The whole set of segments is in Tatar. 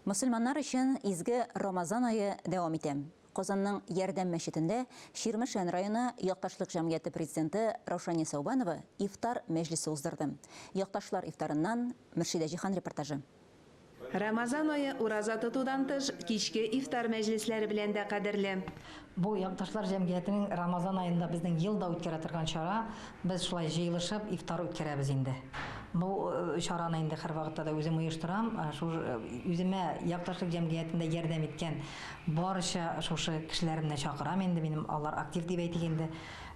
Müslümanlar için izgi Ramazan ayı devam ite. Kozanның Ярдәм мәчетендә Ширмешән районы Якташлык җәмгыяте президенты Раушания Саубанова ифтар мәҗлесе уздырды. Якташлар ифтарыннан Мөршидә Җихан репортажы. Рамазан айы ураза тотудан тыш кичке ифтар мәҗлесләре белән дә кадерле. Бу Якташлар җәмгыятенең Рамазан айында безнең елда үткәрә торган чара, без шулай җыелышып ифтар үткәрәбез инде. Бу чараны инде һәр вакытта да үзем оештырам. Шул үземә Якташлык җәмгыятендә ярдәм иткән барча шушы кешеләремне чакырам инде, минем алар актив дип әйтгәндә.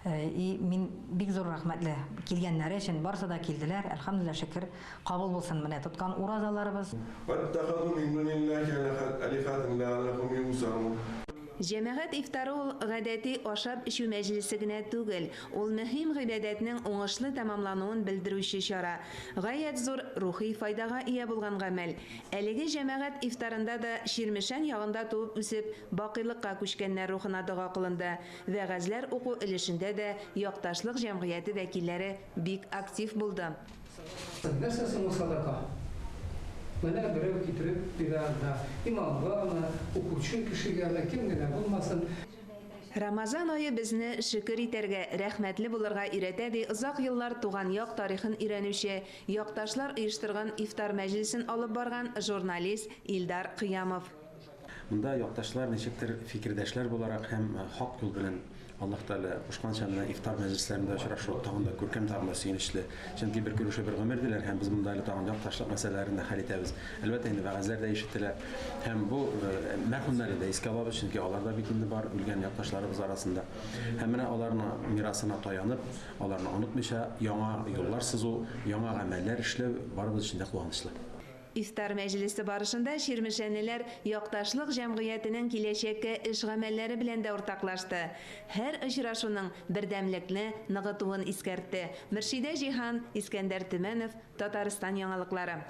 И мин бик зур рәхмәтле килгәннәре өчен, барысы да килделәр. Әлхәмдүлилләህ, шөкер, кабул булсын менә тоткан уразаларыбыз. Җәмәгать ифтары ул гадәти ашап ичү мәҗлесе генә түгел, ул мөһим гыйбадәтнең уңышлы тәмамлануын белдерүче чара. Гаять зур рухи файдага ия булган гамәл. Әлеге җәмәгать ифтарында да Ширмешән ягында туып үсеп, бакыйлыкка күчкәннәр рухына дуга кылынды. Вәгазьләр уку өлешендә дә Якташлык җәмгыяте вәкилләре бик актив булды. Менә берәү китереп бирәлдә, имамга, укучы кешегә кем генә булмасын. Рамазан айы безне шөкер итәргә, рәхмәтле булырга өйрәтә ди озак еллар туган як тарихын өйрәнүче, якташлар оештырган ифтар мәҗлесен алып барган журналист Илдар Кыямов. Монда якташлар ничектер фикердәшләр буларак һәм хак юл белән Аллаһ Тәгалә кушканча ифтар мәҗлесләрендә очрашу тагын да күркәм, тагын да сөенечле. Чөнки бер күрешү бер гомер диләр һәм без монда әле тагын якташлык мәсьәләләрендә хәл итәбез. Әлбәттә инде вәгазьләр дә ишетелә һәм бу мәрхүмнәрне дә искә алабыз, чөнки алар да бит инде бар үлгән якташларыбыз арасында. Һәм менә аларның мирасына таянып, аларны онытмыйча яңа юллар сызу, яңа гамәлләр эшләү барыбыз өчен дә куанычлы. Ифтар мәҗлесе барышында Ширмешәнлеләр Якташлык җәмгыятенең киләчәккә эш гамәлләре белән дә уртаклашты. Һәр очрашуның бердәмлекне ныгытуын искәртте. Мөршидә Җихан, Искәндәр Төмәнов, Татарстан яңалыклары.